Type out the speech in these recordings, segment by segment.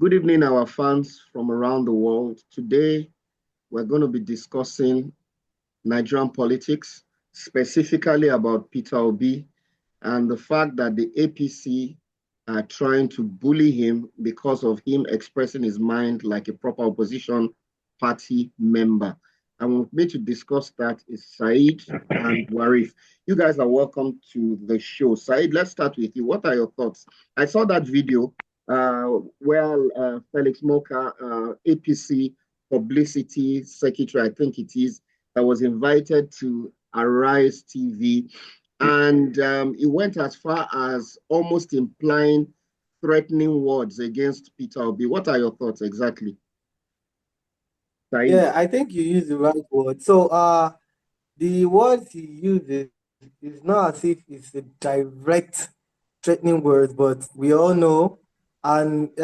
Good evening, our fans from around the world. Today, we're going to be discussing Nigerian politics, specifically about Peter Obi and the fact that the APC are trying to bully him because of him expressing his mind like a proper opposition party member. And with me to discuss that is Said and Warif. You guys are welcome to the show. Said, let's start with you. What are your thoughts? I saw that video where Felix Moka, APC publicity secretary, I think it is, that was invited to Arise TV. And it went as far as almost implying threatening words against Peter Obi. What are your thoughts exactly? Said? Yeah, I think you used the right word. The words he uses is not as if it's a direct threatening word, but we all know. And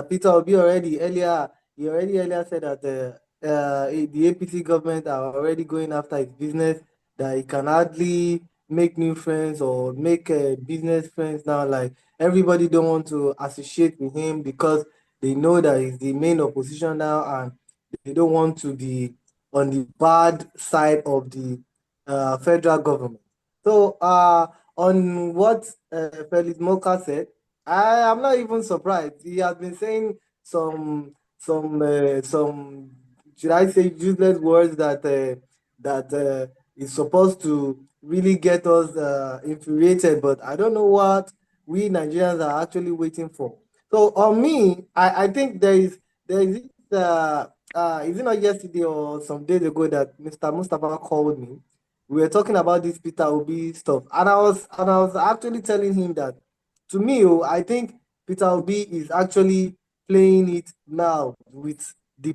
Peter Obi already earlier said that the APC government are already going after his business, that he can hardly make new friends or make business friends now. Like everybody don't want to associate with him because they know that he's the main opposition now, and they don't want to be on the bad side of the federal government. On what Felix Moka said, I am not even surprised. He has been saying some should I say useless words that is supposed to really get us infuriated, but I don't know what we Nigerians are actually waiting for. So on me, I think there is is it not yesterday or some days ago that Mr. Mustafa called me? We were talking about this Peter Obi stuff, and I was actually telling him that to me, I think Peter Obi is actually playing it now with the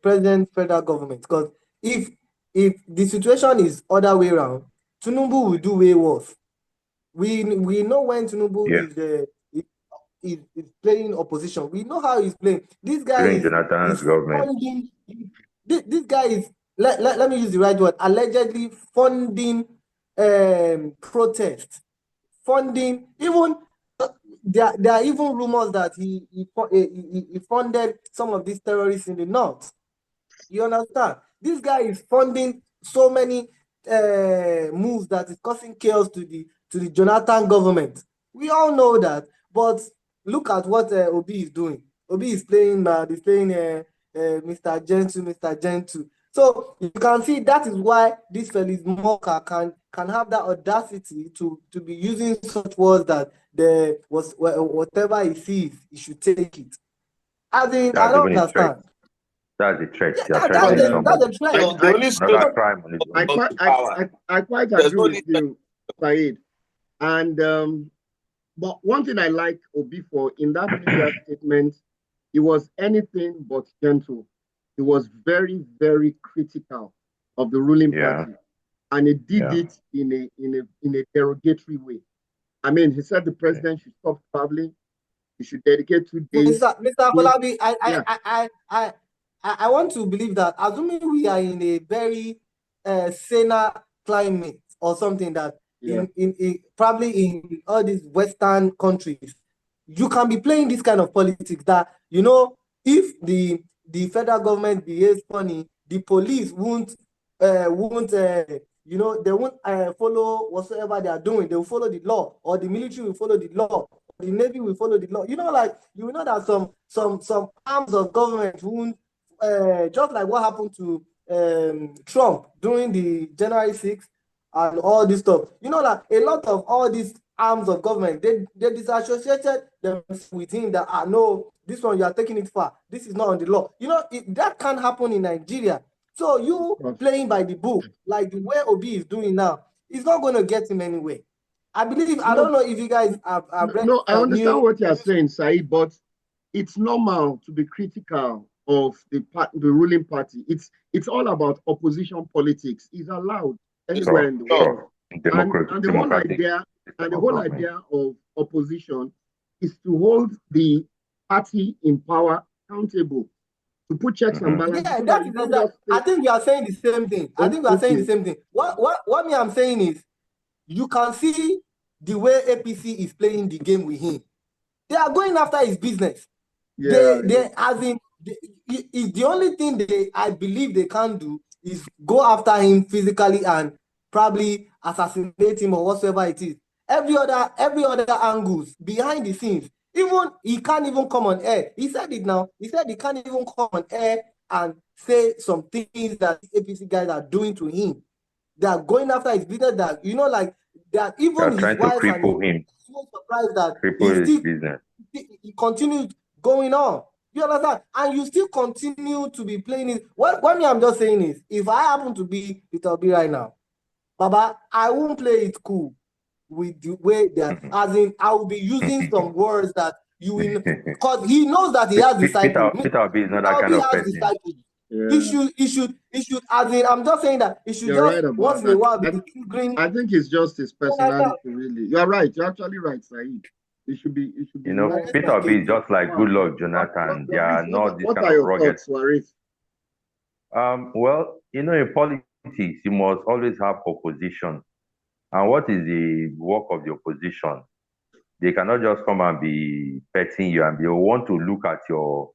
present federal government. Because if if the situation is other way around, Tinubu will do way worse. We know when Tinubu Yeah, is playing opposition. We know how he's playing. This guy during is Jonathan's government. funding. This guy is let me use the right word. Allegedly funding protest, funding even. There are even rumors that he funded some of these terrorists in the north. You understand? This guy is funding so many moves that is causing chaos to the Jonathan government. We all know that, but look at what Obi is doing. Obi is playing mad. He's playing Mr. Gentle, Mr. Gentle. So you can see that is why this Felix Moka can have that audacity to be using such words that there was whatever he sees, he should take it. I mean, I That's don't even a threat. understand. That's a threat. Yeah, You are that's threatening a somebody. that's a trend. I, The I, only Another spirit crime on his I, own. of quite, power. I quite There's agree no with need. you, Said. And but one thing I like Obi for in that media statement, he was anything but gentle. He was very, very critical of the ruling Yeah, party, and he did yeah. it in a derogatory way. I mean, he said the president should stop traveling. He should dedicate 2 days. Mr. He, Folabi, yeah, I want to believe that assuming we are in a very saner climate or something that yeah. in probably in all these Western countries, you can be playing this kind of politics that if the federal government behaves funny, the police won't they won't follow whatsoever they are doing. They will follow the law, or the military will follow the law, the Navy will follow the law. Like you know that some arms of government won't just like what happened to Trump during the January 6th and all this stuff. Like a lot of all these arms of government, they disassociated themselves with him that no, this one you are taking it far. This is not on the law. That can't happen in Nigeria. So you playing by the book, like the way Obi is doing now, it's not going to get him anywhere. I don't No, know if you guys have read no, I understand new. what you're saying, Said, but it's normal to be critical of the ruling party. It's all about opposition politics. It's allowed anywhere Sure, in the sure. world. And the whole Democratic idea and system the of whole government. idea of opposition is to hold the party in power accountable, to put checks and Mm-hmm. balances Yeah, so that that you is don't that. just say, I think we are saying the same thing. I oh, think we are saying the okay, same thing. What me I'm saying is you can see the way APC is playing the game with him. They are going after his business. Yeah. They as in the only thing I believe they can do is go after him physically and probably assassinate him or whatsoever it is. Every other angles behind the scenes, even he can't even come on air. He said it now. He said he can't even come on air and say some things that APC guys are doing to him. They are going after his business, that like that They even are his trying to wife and his cripple him, so surprised that cripple his business. he continued going on. You understand? And you still continue to be playing it. What me I'm just saying is, if I happen to be Peter Obi right now, Baba, I won't play it cool with the way that, as in, I will be using some words that you will, because he knows that he has disciples. Peter Obi is not Peter that kind Obi of has person. disciples. Yeah. He should, as in, I'm just saying that he should You're just right once about in a that. while be triggering. I think it's just his Like that. personality, really. You're right. You're actually right, Saeed. It should be You know, more. Peter Obi is just like What, Goodluck Jonathan. They Warif, are not this what kind are of your rugged. thoughts, Warif? Well, you know, in politics, you must always have opposition. And what is the work of the opposition? They cannot just come and be petting you, and they want to look at your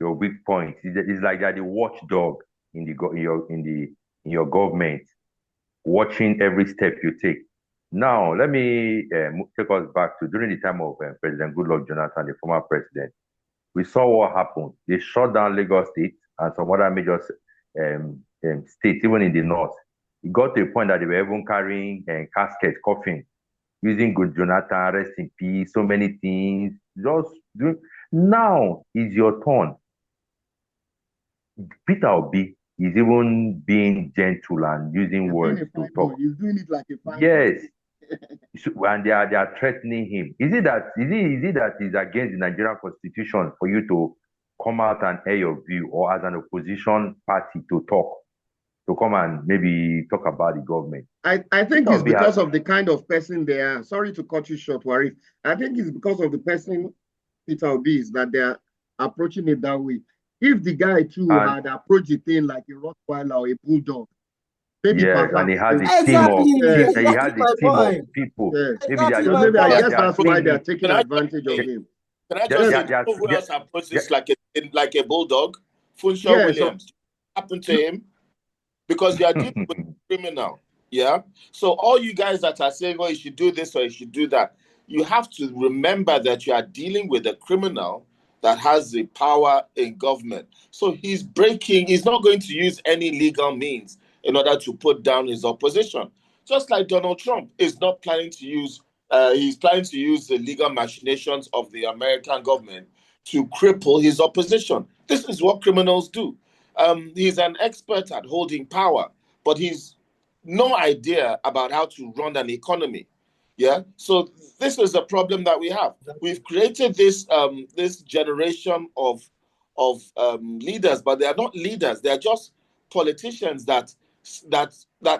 weak points. It's like they're the watchdog in your government, watching every step you take. Now, let me take us back to during the time of President Goodluck Jonathan, the former president. We saw what happened. They shut down Lagos State and some other major states, even in the north. It got to a point that they were even carrying caskets, coffin, using Good Jonathan, rest in peace, so many things. Just do. Now is your turn. Peter Obi is even being gentle and using words to talk. He's doing it like a fine Yes. And they are threatening him. Is it that is against the Nigerian constitution for you to come out and air your view, or as an opposition party to come and maybe talk about the government? I think it's because of the kind of person they are. Sorry to cut you short, Warif. I think it's because of the person Peter Obi is that they are approaching it that way. If the guy too had approached the thing like a Rottweiler or a bulldog, maybe yes, and he has a team of people. Yes. Maybe they are So just maybe I guess that's why they are taking advantage of him. Can I just say, who else approaches like a bulldog? Funshaw Williams. Happened to him because you are dealing with a criminal. Yeah. So all you guys that are saying, "Oh, you should do this or you should do that," you have to remember that you are dealing with a criminal that has the power in government. So he's not going to use any legal means in order to put down his opposition. Just like Donald Trump is not planning to use, he's planning to use the legal machinations of the American government to cripple his opposition. This is what criminals do. He's an expert at holding power, but he's no idea about how to run an economy. Yeah. So this is a problem that we have. We've created this generation of leaders, but they are not leaders. They are just politicians that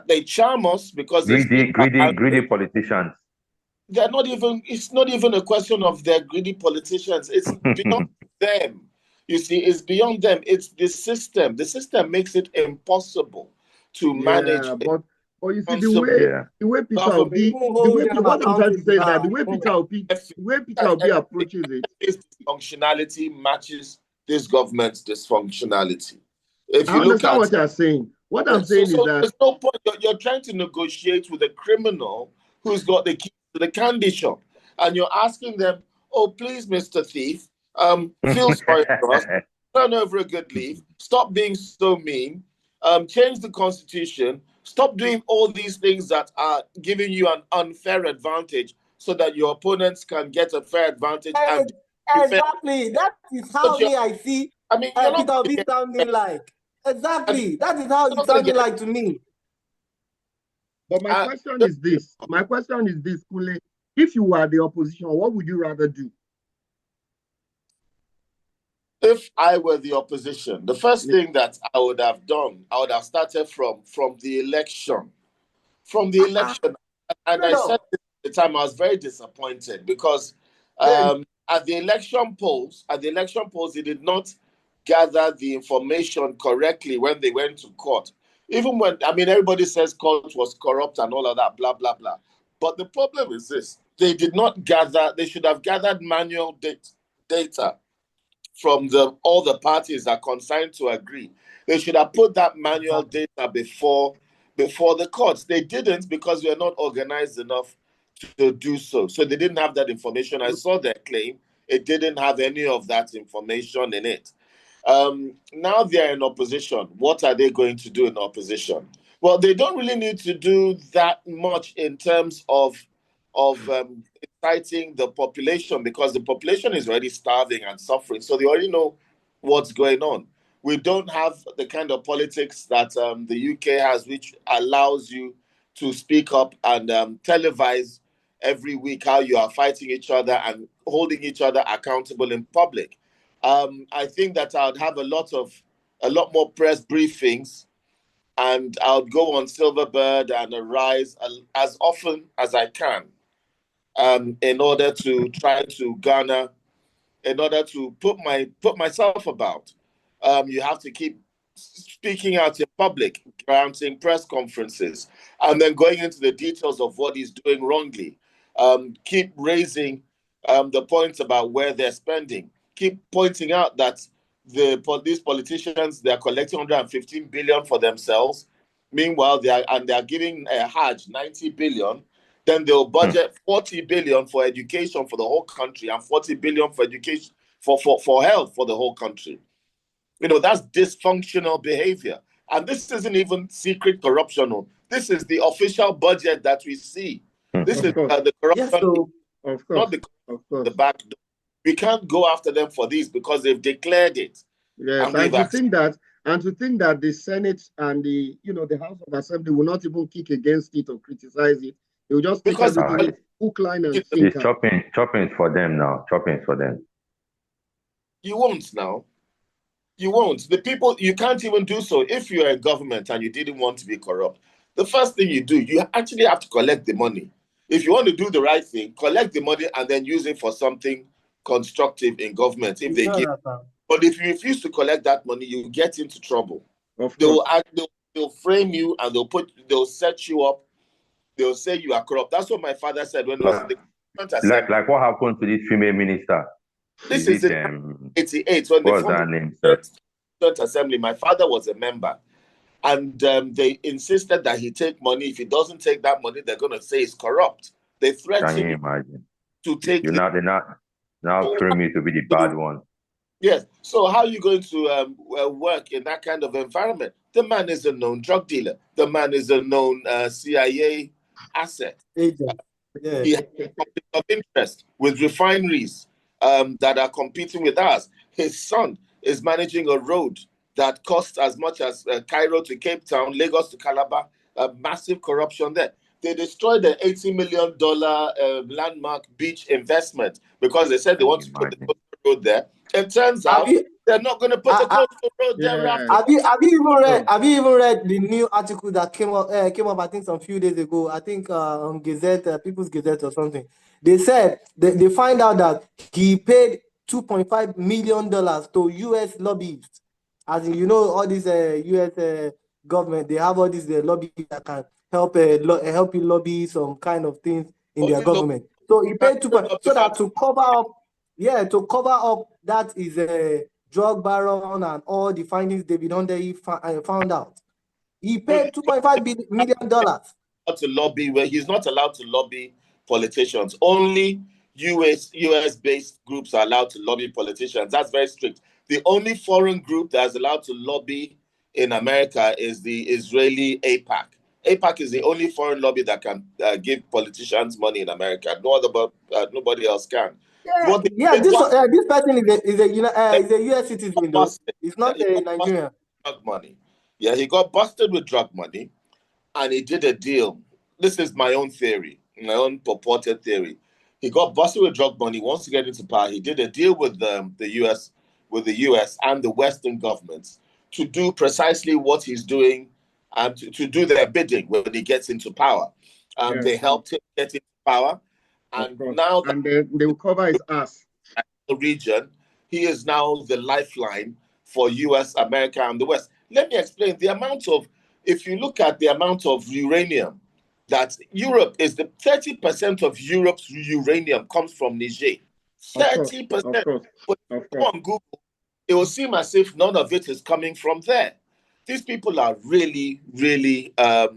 they charm us because they speak greedy politicians. They're not even. It's not even a question of they're greedy politicians. It's beyond them. You see, it's beyond them. It's the system. The system makes it impossible to manage. But you see the way Peter Obi, what I'm trying to say is that the way Peter Obi approaches it, his dysfunctionality matches this government's dysfunctionality. If you I understand what you're saying. What I'm saying is that there's no point. You're trying to negotiate with a criminal who's got the key to the candy shop, and you're asking them, "Oh, please, Mr. Thief, feel sorry for us. Turn over a good leaf. Stop being so mean. Change the constitution. Stop doing all these things that are giving you an unfair advantage, so that your opponents can get a fair advantage." Exactly. That is how I see. I mean, you're Peter not Obi sounding like. Exactly. That is how it's sounding like to me. But my question is this. Kule. If you were the opposition, what would you rather do? If I were the opposition, the first thing that I would have done, I would have started from the election. From the election. And I said at the time, I was very disappointed because at the election polls, they did not gather the information correctly when they went to court. Even when, everybody says court was corrupt and all of that, blah, blah, blah. But the problem is this. They did not gather, they should have gathered manual data from all the parties are consigned to agree. They should have put that manual data before the courts. They didn't because we are not organized enough to do so. So they didn't have that information. I saw their claim. It didn't have any of that information in it. Now they're in opposition. What are they going to do in opposition? Well, they don't really need to do that much in terms of inciting the population, because the population is already starving and suffering. So they already know what's going on. We don't have the kind of politics that the UK has, which allows you to speak up and televise every week how you are fighting each other and holding each other accountable in public. I think that I would have a lot more press briefings, and I would go on Silverbird and Arise as often as I can, in order to try to garner, in order to put myself about. You have to keep speaking out in public, granting press conferences, and then going into the details of what he's doing wrongly. Keep raising the points about where they're spending. Keep pointing out that these politicians, they're collecting 115 billion for themselves. Meanwhile, they're giving a Hajj 90 billion. Then they'll budget 40 billion for education for the whole country and 40 billion for education for health for the whole country. That's dysfunctional behavior. And this isn't even secret corruption. This is the official budget that we see. This is the corruption, not the back door. We can't go after them for this because they've declared it. Yes, and to think that the Senate and the House of Assembly will not even kick against it or criticize it. They will just take everything hook, line, and sinker. Chopping for them now. Chopping for them. You won't now. You won't. The people, you can't even do so. If you're a government and you didn't want to be corrupt, the first thing you do, you actually have to collect the money. If you want to do the right thing, collect the money and then use it for something constructive in government. If they give, but if you refuse to collect that money, you get into trouble. They'll frame you and they'll set you up. They'll say you are corrupt. That's what my father said when he was in the government. Like what happened to this female minister? This is in 88 when they formed the Assembly. My father was a member, and they insisted that he take money. If he doesn't take that money, they're going to say he's corrupt. They threatened him to take. They're now frame you to be the bad one. Yes. So how are you going to work in that kind of environment? The man is a known drug dealer. The man is a known CIA asset. Agent. He has a conflict of interest with refineries that are competing with us. His son is managing a road that costs as much as Cairo to Cape Town, Lagos to Calabar. Massive corruption there. They destroyed the $80 million landmark beach investment because they said they want to put the coastal road there. It turns out they're not going to put the coastal road there. Have you even read the new article that came up? I think some few days ago. I think on Gazette, People's Gazette or something. They said they find out that he paid $2.5 million to U.S. lobbyists. As in, all these U.S. government, they have all these lobbyists that can help you lobby some kind of things in their government. So he paid so that to cover up that is a drug baron and all the findings David Hunter found out. He paid $2.5 million. To lobby, where he's not allowed to lobby politicians. Only US based groups are allowed to lobby politicians. That's very strict. The only foreign group that's allowed to lobby in America is the Israeli AIPAC. AIPAC is the only foreign lobby that can give politicians money in America. Nobody else can. This person is a US citizen, though. He's not a Nigerian. Drug money. Yeah, he got busted with drug money, and he did a deal. This is my own theory, my own purported theory. He got busted with drug money. Wants to get into power. He did a deal with the US and the Western governments to do precisely what he's doing, and to do their bidding when he gets into power. They helped him get into power, and now they will cover his ass. The region, he is now the lifeline for US, America, and the West. Let me explain the amount of. If you look at the amount of uranium that Europe is, the 30% of Europe's uranium comes from Niger. 30%. But go on Google it will seem as if none of it is coming from there. These people are really, really, so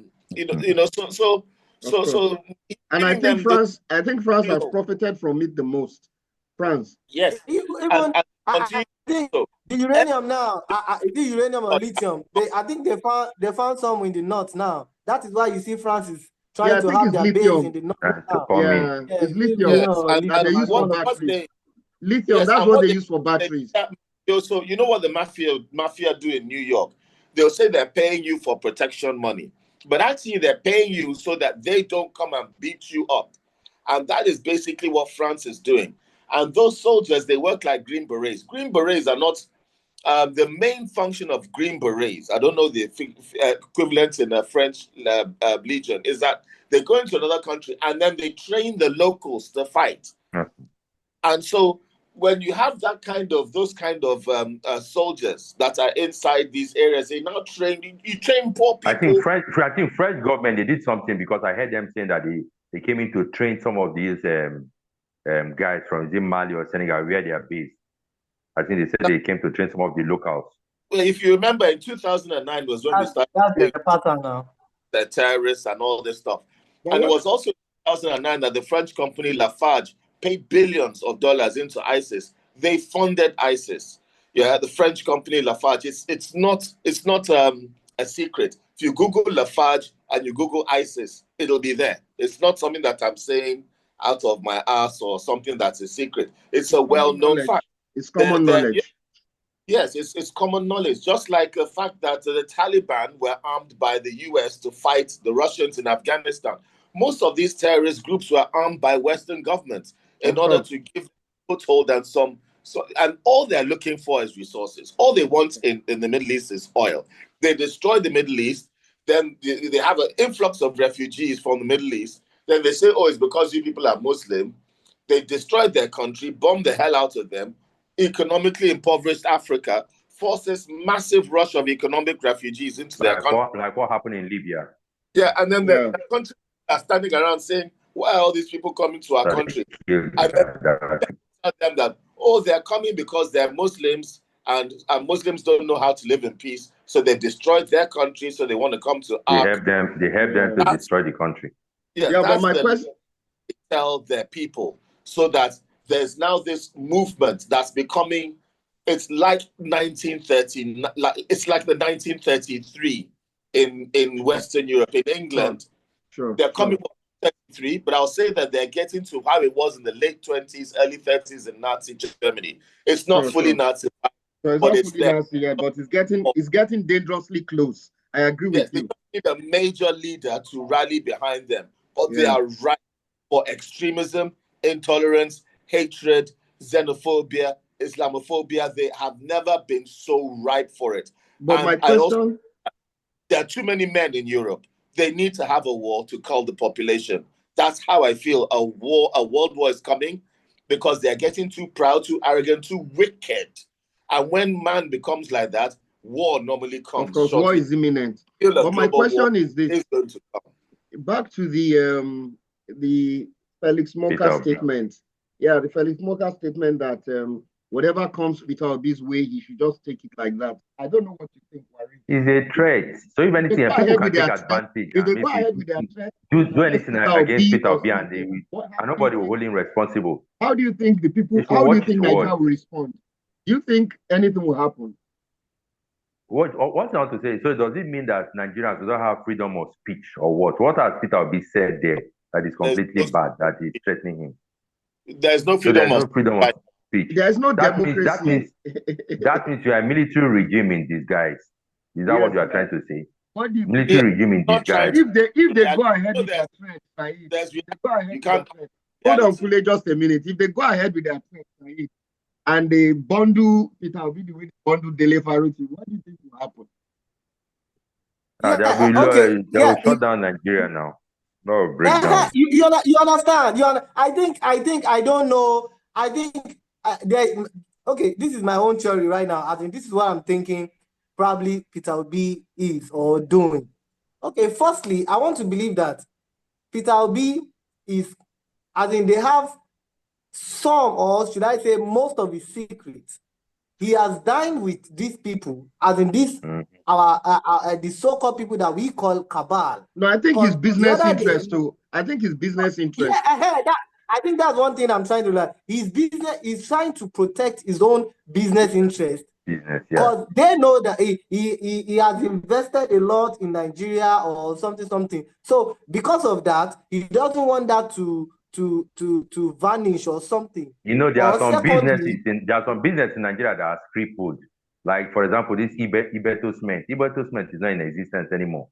and I giving think them this, France has profited from it the most. France. yes, Even I think so. the uranium now, the uranium or lithium, I think they found some in the north now. That is why you see France is trying I to think have it's their base lithium. in the north now. Yeah, it's lithium Yes, that they use for what batteries. they, Lithium, yes, that's and what what they they, use for batteries. so you know what the mafia do in New York? They'll say they're paying you for protection money, but actually they're paying you so that they don't come and beat you up, and that is basically what France is doing. And those soldiers, they work like Green Berets. Green Berets are not the main function of Green Berets. I don't know the equivalent in the French Legion. Is that they go into another country and then they train the locals to fight. And so when you have those kind of soldiers that are inside these areas, they now train. You train poor people. I think French government, they did something, because I heard them saying that they came in to train some of these guys from Mali or Senegal, where they are based. I think they said they came to train some of the locals. Well, if you remember, in 2009 was when we started the pattern now. The terrorists and all this stuff. And it was also 2009 that the French company Lafarge paid billions of dollars into ISIS. They funded ISIS. Yeah, the French company Lafarge. It's not a secret. If you Google Lafarge and you Google ISIS, it'll be there. It's not something that I'm saying out of my ass or something that's a secret. It's a well-known fact. It's common knowledge. Yes, it's common knowledge. Just like the fact that the Taliban were armed by the US to fight the Russians in Afghanistan. Most of these terrorist groups were armed by Western governments in order to give foothold and and all they're looking for is resources. All they want in the Middle East is oil. They destroy the Middle East, then they have an influx of refugees from the Middle East. Then they say, oh, it's because you people are Muslim. They destroyed their country, bombed the hell out of them. Economically impoverished Africa forces massive rush of economic refugees into their country. Like what happened in Libya. Yeah, and then the country are standing around saying, why are all these people coming to our country? And then tell them that, oh, they're coming because they're Muslims and Muslims don't know how to live in peace. So they've destroyed their country, so they want to come to our country. They help them to destroy the country. Yeah, but my question, tell their people, so that there's now this movement that's becoming, it's like 1930, it's like the 1933 in Western Europe. In England, they're coming from 33, but I'll say that they're getting to how it was in the late 20s, early 30s in Nazi Germany. It's not fully Nazi. So it's not fully Nazi yet, but it's getting dangerously close. I agree with you. They need a major leader to rally behind them, but they are right for extremism, intolerance, hatred, xenophobia, Islamophobia. They have never been so ripe for it. But my question, there are too many men in Europe. They need to have a war to cull the population. That's how I feel. A world war is coming because they're getting too proud, too arrogant, too wicked. And when man becomes like that, war normally comes. Of course, war is imminent. But my question is this: back to the Felix Moka statement. Yeah, the Felix Moka statement that whatever comes with Obi'S way, he should just take it like that. I don't know what you think, Wari. It's a threat. So if anything, people can take advantage. If they go ahead with their threat, do anything against Peter Obi, and nobody will hold him responsible. How do you think the people? How do you think Nigeria will respond? Do you think anything will happen? What I want to say, so does it mean that Nigerians do not have freedom of speech or what? What has Peter Obi said there that is completely bad, that is threatening him? There's no freedom of speech. There's no democracy. That means you are a military regime in disguise. Is that what you are trying to say? What do you military regime in disguise? If they go ahead with their threat, hold on, Kule, just a minute. If they go ahead with their threat, and they bundle Peter Obi the way they bundle Dele Faruti, what do you think will happen? They will shut down Nigeria now. No breakdown. You understand? I think I don't know. I think okay. This is my own theory right now. I think this is what I'm thinking. Probably Peter Obi is or doing. Okay. Firstly, I want to believe that Peter Obi is, as in they have some, or should I say most of his secrets he has dined with these people, as in this the so-called people that we call cabal. No, I think his business interest day, too. I think his business interest. Yeah, I think that's one thing I'm trying to learn. His business is trying to protect his own business interest. Because they know that he has invested a lot in Nigeria or something. So because of that, he doesn't want that to vanish or something. There are some businesses in Nigeria that are crippled. Like, for example, this Ibeto Cement. Ibeto Cement is not in existence anymore.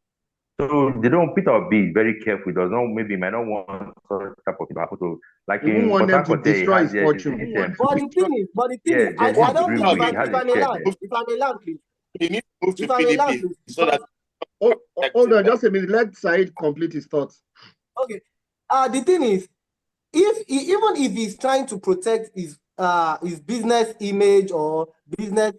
So they don't. Peter Obi is very careful. Does not, maybe might not want such type of people to, like, in want them to Port destroy his fortune. But the thing is, I don't think if I'm a land, please. You need to move to PDP so that. Hold on, just a minute. Let Said complete his thoughts. Okay. The thing is, even if he's trying to protect his business image or business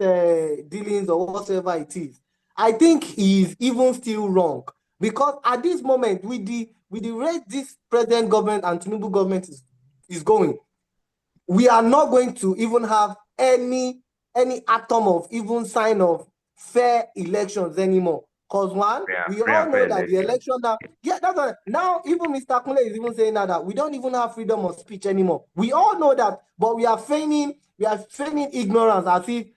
dealings or whatever it is, I think he's even still wrong, because at this moment, with the rate this present government and Tinubu government is going, we are not going to even have any atom of even sign of fair elections anymore. Because we all know that the election now, that's why now even Mr. Kunle is even saying now that we don't even have freedom of speech anymore. We all know that, but we are feigning ignorance as if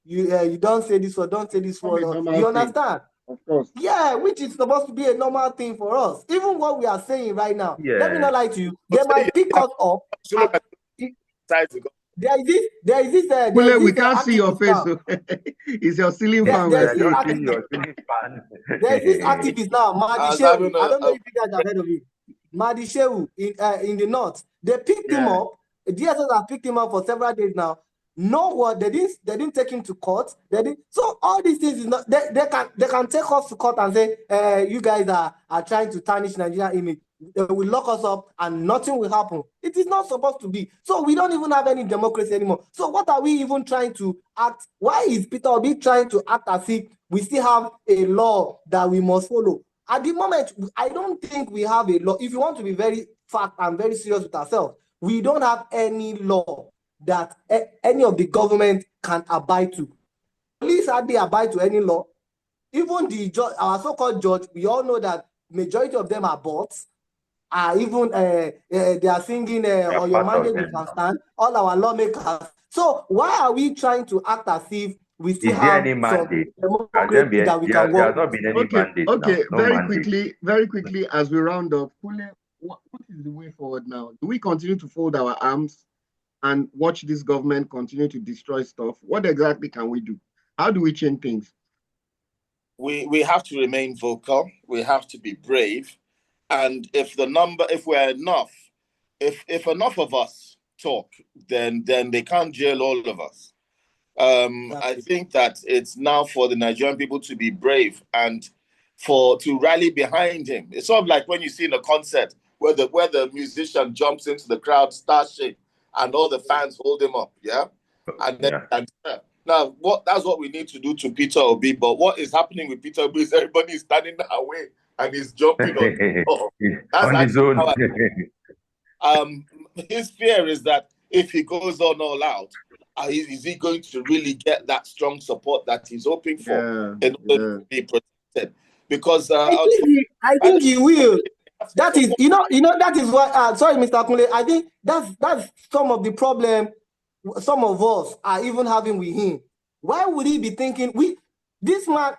you don't say this or don't say this word. You understand? Of course. Yeah, which is supposed to be a normal thing for us. Even what we are saying right now, let me not lie to you, they might pick us up. There is this. We can't see your face. It's your ceiling fan. There's this activist now, Madishewu. I don't know if you guys have heard of him. Madishewu in the north. They picked him up. DSS have picked him up for several days now. They didn't take him to court. So all these things is not. They can take us to court and say, you guys are trying to tarnish Nigerian image. They will lock us up and nothing will happen. It is not supposed to be. So we don't even have any democracy anymore. So what are we even trying to act? Why is Peter Obi trying to act as if we still have a law that we must follow? At the moment, I don't think we have a law. If you want to be very fact and very serious with ourselves, we don't have any law that any of the government can abide to. Police hardly abide to any law. Even the judge, our so-called judge, we all know that majority of them are bots. Even they are singing or your mandate you can stand, all our lawmakers. So why are we trying to act as if we still have some democracy that we can work? There has not been any mandate. Okay, very quickly, as we round up, what is the way forward now? Do we continue to fold our arms and watch this government continue to destroy stuff? What exactly can we do? How do we change things? We have to remain vocal. We have to be brave. And if we're enough, if enough of us talk, then they can't jail all of us. I think that it's now for the Nigerian people to be brave and to rally behind him. It's sort of like when you see in a concert where the musician jumps into the crowd, starts shaking, and all the fans hold him up. Yeah, and then now that's what we need to do to Peter Obi. But what is happening with Peter Obi is everybody is standing away. And he's jumping on his own. His fear is that if he goes on all out, is he going to really get that strong support that he's hoping for in order to be protected? Because I think he will. That is, that is what. Sorry, Mr. Kunle. I think that's some of the problem. Some of us are even having with him. Why would he be thinking This man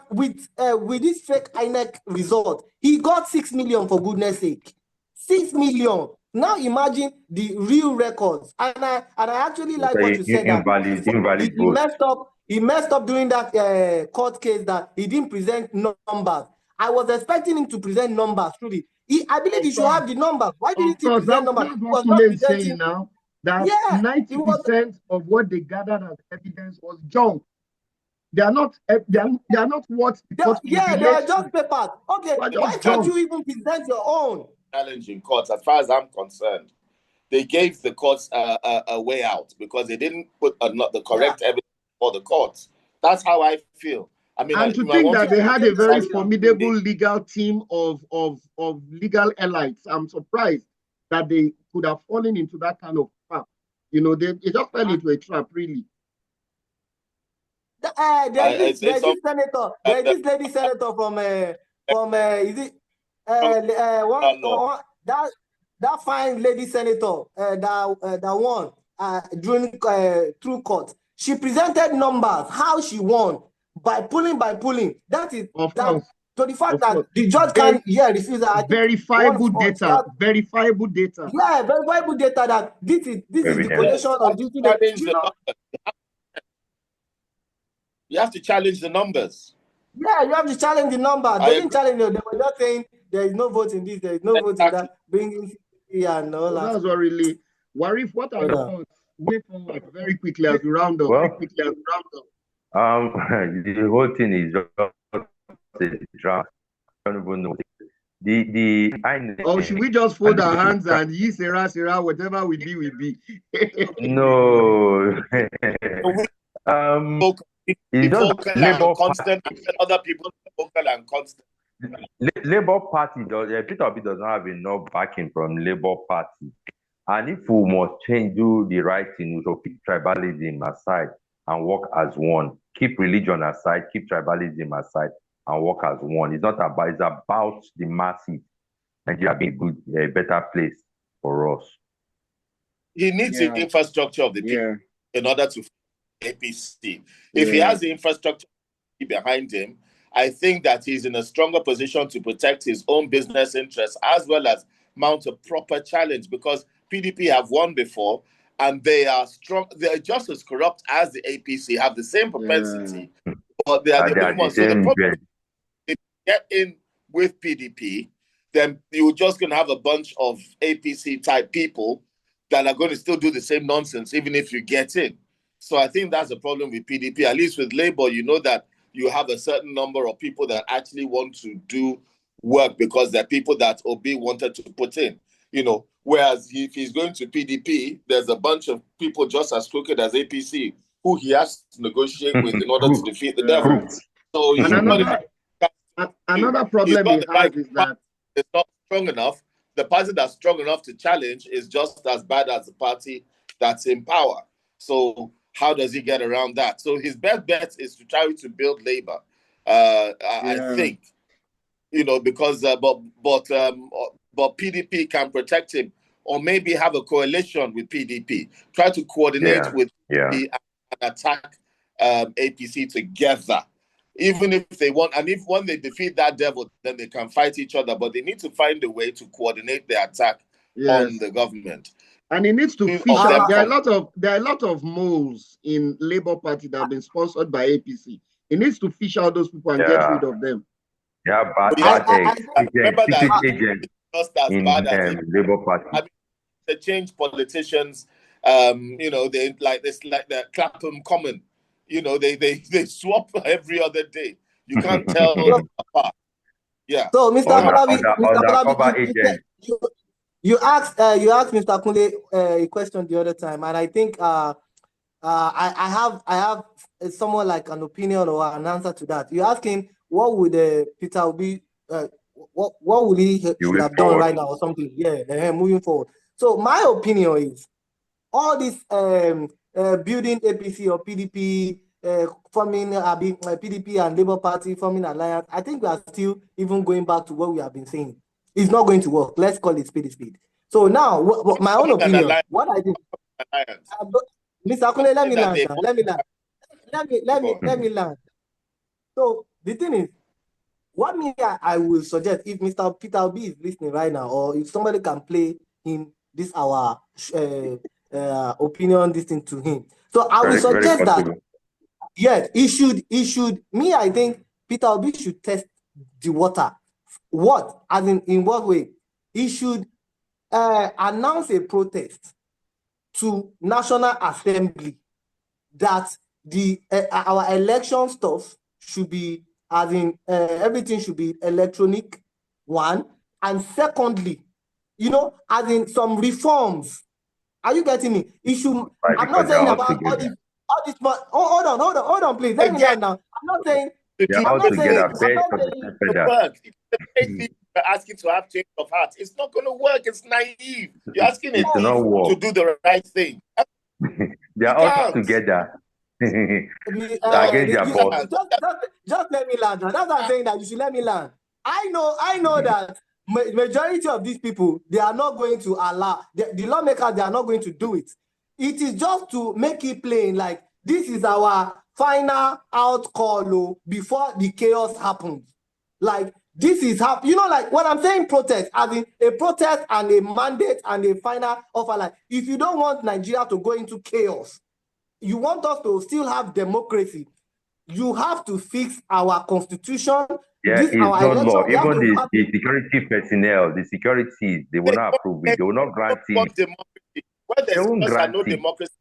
with this fake INEC result, he got 6 million for goodness sake. 6 million. Now imagine the real records. And I actually like what you said. He messed up during that court case that he didn't present numbers. I was expecting him to present numbers, truly. I believe he should have the numbers. Why didn't he present numbers? That's what Kule is saying now. That 90% of what they gathered as evidence was junk. They are not what. They are just papers. Okay, why can't you even present your own? Challenging courts, as far as I'm concerned, they gave the courts a way out because they didn't put the correct evidence for the courts. That's how I feel. I mean, and to think that they had a very formidable legal team of legal elites, I'm surprised that they could have fallen into that kind of trap. You know, they just fell into a trap, really. There's this senator. There's this lady senator from is it that fine lady senator that won during through court. She presented numbers how she won by pulling. That is to the fact that the judge can refuse that. Verifiable data. Verifiable data. Yeah, verifiable data that this is the collation of duty. You have to challenge the numbers. Yeah, you have to challenge the numbers. They didn't challenge it. They were just saying there is no vote in this, there is no vote in that, bringing and all that. That's what really. Warif, what are your thoughts? Way forward very quickly as we round up. Well, the whole thing is just a draft. I don't even know. Oh, should we just fold our hands and ye Sarah, whatever we be, we be? No. It's just Labour constant, and other people vocal and constant. Labour Party Peter Obi does not have enough backing from Labour Party, and if we must do the right thing, we should keep tribalism aside and work as one. Keep religion aside, keep tribalism aside, and work as one. It's about the masses. Nigeria being a better place for us. He needs the infrastructure of the people in order to APC. If he has the infrastructure behind him, I think that he's in a stronger position to protect his own business interests as well as mount a proper challenge, because PDP have won before and they are strong. They're just as corrupt as the APC, have the same propensity, but they are the only ones. So the problem, if you get in with PDP, then you're just going to have a bunch of APC type people that are going to still do the same nonsense even if you get in. So I think that's the problem with PDP. At least with Labour, you know that you have a certain number of people that actually want to do work because they're people that Obi wanted to put in, you know. Whereas if he's going to PDP, there's a bunch of people just as crooked as APC who he has to negotiate with in order to defeat the devil. So he's another problem he has is that it's not strong enough. The party that's strong enough to challenge is just as bad as the party that's in power. So how does he get around that? So his best bet is to try to build Labour. I think, you know, because but PDP can protect him, or maybe have a coalition with PDP. Try to coordinate with PDP and attack APC together. Even if they want, and if when they defeat that devil, then they can fight each other. But they need to find a way to coordinate their attack on the government. And he needs to fish out. There are a lot of moles in Labour Party that have been sponsored by APC. He needs to fish out those people and get rid of them. Yeah, bad agents in Labour Party. I mean, they change politicians. You know, they like the Clapham Common. You know, they swap every other day. You can't tell them apart. Yeah. So, Mr. Kolabi, you asked Mr. Kunle a question the other time, and I think I have somewhat like an opinion or an answer to that. You asked him what would Peter Obi what would he should have done right now or something? Yeah, moving forward. So my opinion is all this building APC or PDP forming PDP and Labour Party forming alliance. I think we are still even going back to what we have been saying. It's not going to work. Let's call it speed. So now, my own opinion, what I think, Mr. Akune, let me land. So the thing is, what I will suggest, if Mr. Peter Obi is listening right now, or if somebody can play him this our opinion, this thing to him. So I will suggest that, yes, he should. I think Peter Obi should test the water. What? As in what way? He should announce a protest to National Assembly that our election stuff should be, as in everything should be electronic, one, and secondly, you know, as in some reforms. Are you getting me? He should. I'm not saying about all this. But hold on, please. Let me land now. I'm not saying. You're asking to have change of heart. It's not going to work. It's naive. You're asking it to do the right thing. They are all together against their boss. Just let me land. That's why I'm saying that you should let me land. I know that majority of these people, they are not going to allow, the lawmakers, they are not going to do it. It is just to make it plain, like, this is our final out call before the chaos happens. Like, this is how, like, when I'm saying protest, as in a protest and a mandate and a final offer, like, if you don't want Nigeria to go into chaos, you want us to still have democracy, you have to fix our constitution. Yeah, it's not law. Even the security personnel, the securities, they will not approve it. They will not grant it. When there's no democracy,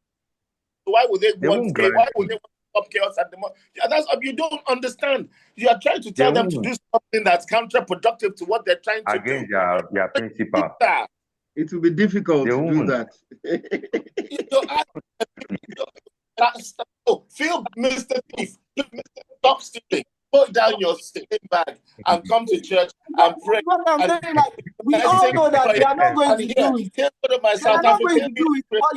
why would they want to stop chaos at the moment? Yeah, that's you don't understand. You are trying to tell them to do something that's counterproductive to what they're trying to do. Against their principle. It will be difficult to do that. Feel Mr. Thief, stop stealing. Put down your stealing bag and come to church and pray. We all know that they are not going to do it. They are not going to do it. But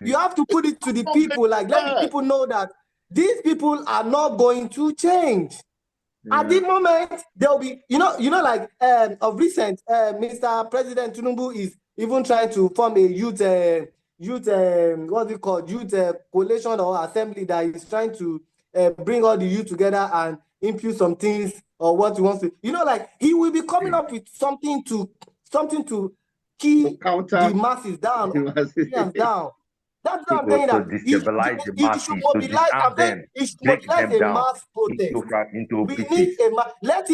you have to put it to the people. Like, let the people know that these people are not going to change. Yeah. At the moment, there'll be, like of recent, Mr. President Tinubu is even trying to form a youth what's it called, youth coalition or assembly that is trying to bring all the youth together and impute some things or what he wants to, like, he will be coming up with something to keep the masses down, down. That's what I'm saying. To destabilize the masses, to disarm them, break them down mass protest. Into we need let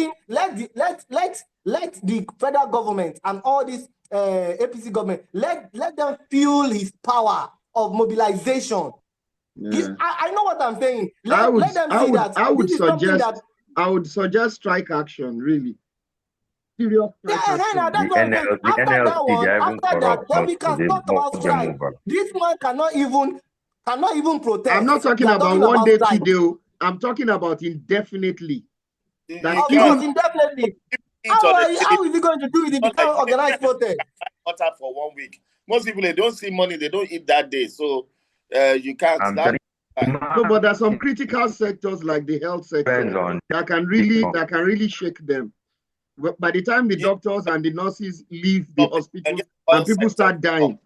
the federal government and all this APC government let them feel his power of mobilization. Yeah. I know what I'm saying. Let them see that. I would suggest strike action, really. Serious strike action. That's what I'm saying. After that, then we can talk about strike. This one cannot even protest. I'm not talking about 1 day, 2 day. I'm talking about indefinitely. Indefinitely. How is he going to do it if he can't organize protest? For 1 week. Most people, they don't see money, they don't eat that day. So you can't. No, but there's some critical sectors like the health sector that can really shake them. By the time the doctors and the nurses leave the hospital and people start dying.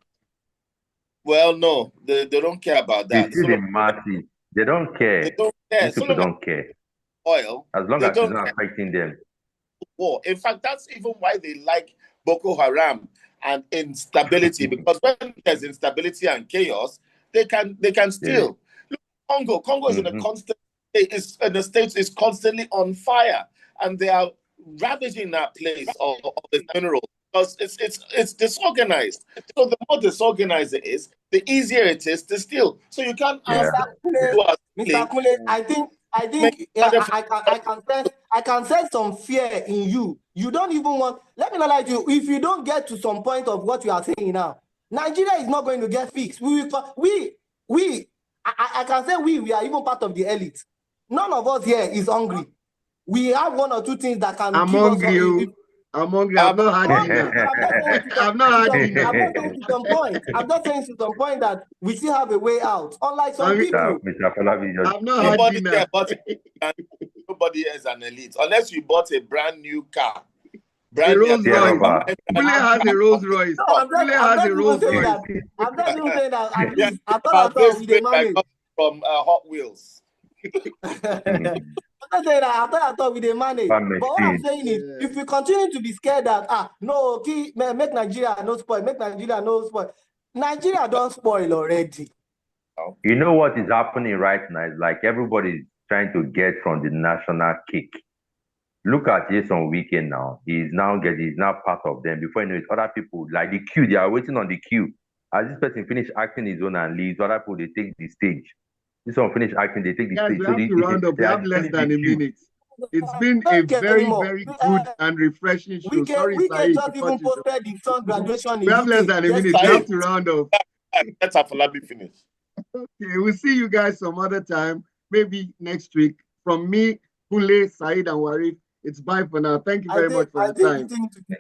Well, no, they don't care about that. They see the masses. They don't care. They don't care. People don't care. Oil. As long as it's not affecting them. War. In fact, that's even why they like Boko Haram and instability, because when there's instability and chaos, they can steal. Yeah. Look, Congo is in a constant state is constantly on fire, and they are ravaging that place of the minerals because it's disorganized. So the more disorganized it is, the easier it is to steal. So you can't ask Mr. Kule, I can sense some fear in you. You don't even want. Let me not lie to you. If you don't get to some point of what you are saying now, Nigeria is not going to get fixed. I can say we are even part of the elite. None of us here is hungry. We have 1 or 2 things that can I'm keep hungry. us. I'm hungry. I've not had dinner. I've not had dinner. I'm just saying to some point that we still have a way out. Unlike some people. I've not had dinner. Nobody is an elite unless you bought a brand new car. A Rolls Royce. Kule has a Rolls Royce. Kule has a Rolls Royce. I'm not even saying that. At least I thought we did manage from Hot Wheels. I'm not saying that. I thought we did manage. But what I'm saying is, if we continue to be scared that make Nigeria no spoil, make Nigeria no spoil. Nigeria don't spoil already. You know what is happening right now? It's like everybody's trying to get from the national kick. Look at Jason Weekend now. He's now part of them. Before you know it, other people like the queue, they are waiting on the queue. As this person finish acting his own and leaves, other people they take the stage. This one finish acting, they take the stage. We have to round up. We have less than a minute. It's been a very, very good and refreshing show. We can just even posted the son graduation. We have less than a minute. We have to round up. Let's have Falabi finish. Okay, we'll see you guys some other time. Maybe next week. From me, Kule, Said, and Warif. It's bye for now. Thank you very much for your time.